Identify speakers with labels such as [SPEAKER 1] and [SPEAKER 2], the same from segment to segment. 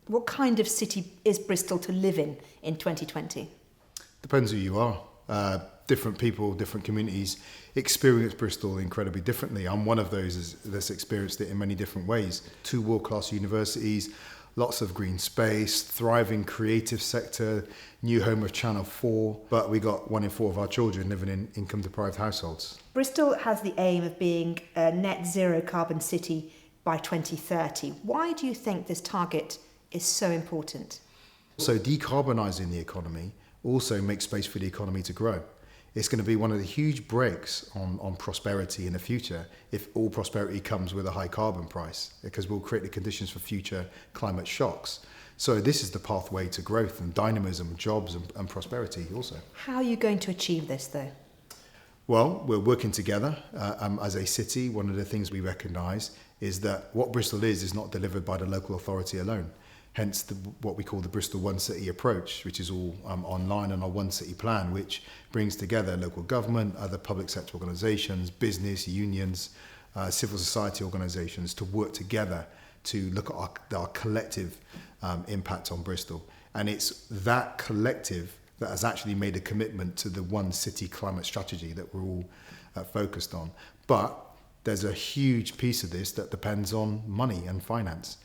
[SPEAKER 1] What kind of city is Bristol to live in 2020?
[SPEAKER 2] Depends who you are. Different people, different communities experience Bristol incredibly differently. I'm one of those that's experienced it in many different ways. 2 world-class universities, lots of green space, thriving creative sector, new home of Channel 4, but we got 1 in 4 of our children living in income-deprived households.
[SPEAKER 1] Bristol has the aim of being a net zero carbon city by 2030. Why do you think this target is so important?
[SPEAKER 2] So decarbonising the economy also makes space for the economy to grow. It's going to be one of the huge breaks on prosperity in the future if all prosperity comes with a high carbon price, because we'll create the conditions for future climate shocks. So this is the pathway to growth and dynamism, jobs and prosperity also.
[SPEAKER 1] How are you going to achieve this though?
[SPEAKER 2] Well, we're working together as a city. One of the things we recognise is that what Bristol is not delivered by the local authority alone. Hence what we call the Bristol One City approach, which is all online on our One City plan, which brings together local government, other public sector organisations, business, unions, civil society organisations to work together to look at our collective impact on Bristol. And it's that collective that has actually made a commitment to the One City climate strategy that we're all focused on. But there's a huge piece of this that depends on money and finance.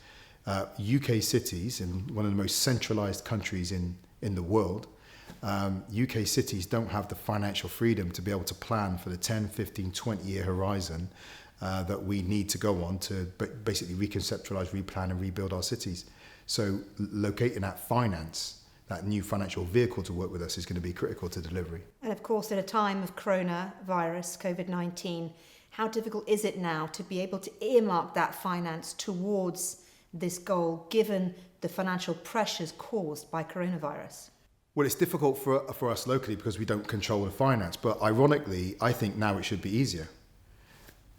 [SPEAKER 2] UK cities, in one of the most centralised countries in the world, UK cities don't have the financial freedom to be able to plan for the 10, 15, 20-year horizon that we need to go on to basically reconceptualise, replan and rebuild our cities. So locating that finance, that new financial vehicle to work with us is going to be critical to delivery.
[SPEAKER 1] And of course, at a time of coronavirus, COVID-19, how difficult is it now to be able to earmark that finance towards this goal, given the financial pressures caused by coronavirus?
[SPEAKER 2] Well, it's difficult for us locally because we don't control the finance, but ironically, I think now it should be easier.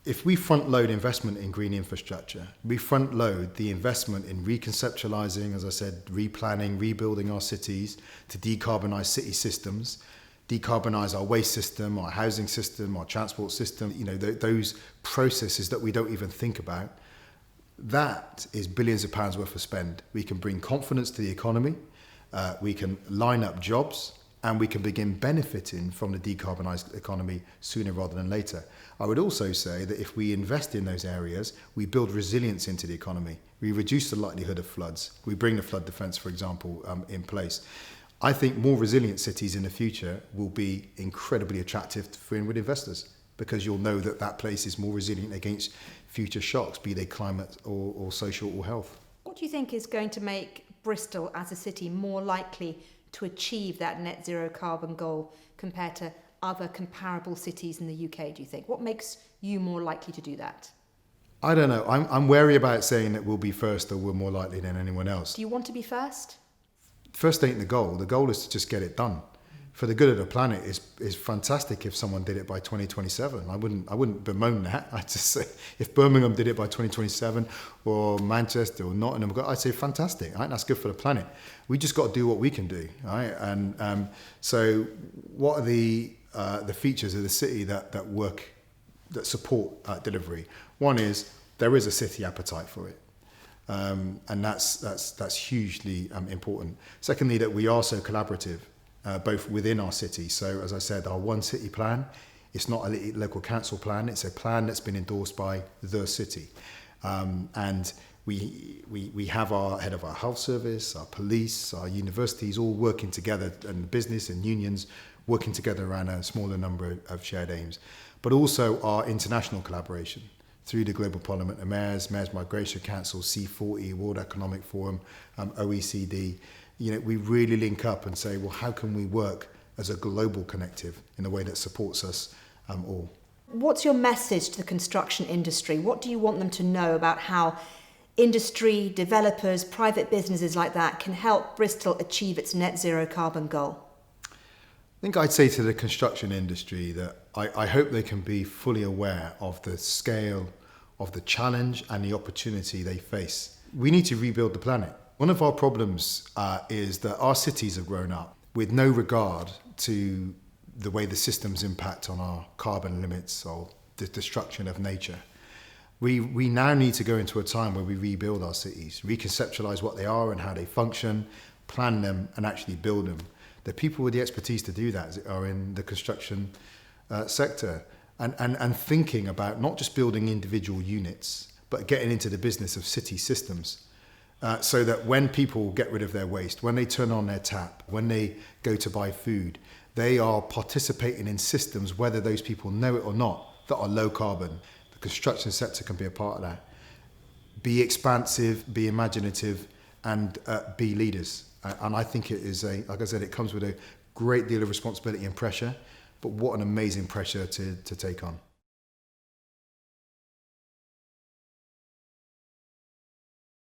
[SPEAKER 2] If we front load investment in green infrastructure, we front load the investment in reconceptualising, as I said, replanning, rebuilding our cities to decarbonise city systems, decarbonise our waste system, our housing system, our transport system, those processes that we don't even think about. That is billions of pounds worth of spend. We can bring confidence to the economy, we can line up jobs, and we can begin benefiting from the decarbonised economy sooner rather than later. I would also say that if we invest in those areas, we build resilience into the economy. We reduce the likelihood of floods. We bring the flood defence, for example, in place. I think more resilient cities in the future will be incredibly attractive for inward investors, because you'll know that that place is more resilient against future shocks, be they climate or social or health.
[SPEAKER 1] What do you think is going to make Bristol as a city more likely to achieve that net zero carbon goal compared to other comparable cities in the UK, do you think? What makes you more likely to do that?
[SPEAKER 2] I don't know. I'm wary about saying that we'll be first or we're more likely than anyone else.
[SPEAKER 1] Do you want to be first?
[SPEAKER 2] First ain't the goal. The goal is to just get it done. For the good of the planet, is fantastic if someone did it by 2027. I wouldn't bemoan that. I'd just say if Birmingham did it by 2027 or Manchester or Nottingham, I'd say fantastic. Right? That's good for the planet. We just got to do what we can do. Right? And so what are the features of the city that support delivery? One is there is a city appetite for it. And that's hugely important. Secondly, that we are so collaborative. Both within our city. So as I said, our One City plan, it's not a local council plan, it's a plan that's been endorsed by the city. And we have our head of our health service, our police, our universities all working together, and business and unions working together around a smaller number of shared aims. But also our international collaboration through the Global Parliament of Mayors, Mayors Migration Council, C40, World Economic Forum, OECD. We really link up and say, well, how can we work as a global connective in a way that supports us all?
[SPEAKER 1] What's your message to the construction industry? What do you want them to know about how industry, developers, private businesses like that can help Bristol achieve its net zero carbon goal?
[SPEAKER 2] I think I'd say to the construction industry that I hope they can be fully aware of the scale of the challenge and the opportunity they face. We need to rebuild the planet. One of our problems is that our cities have grown up with no regard to the way the systems impact on our carbon limits or the destruction of nature. We now need to go into a time where we rebuild our cities, reconceptualize what they are and how they function, plan them and actually build them. The people with the expertise to do that are in the construction sector and thinking about not just building individual units, but getting into the business of city systems. So that when people get rid of their waste, when they turn on their tap, when they go to buy food, they are participating in systems, whether those people know it or not, that are low carbon. The construction sector can be a part of that. Be expansive, be imaginative, and be leaders. And I think it is like I said, it comes with a great deal of responsibility and pressure, but what an amazing pressure to take on.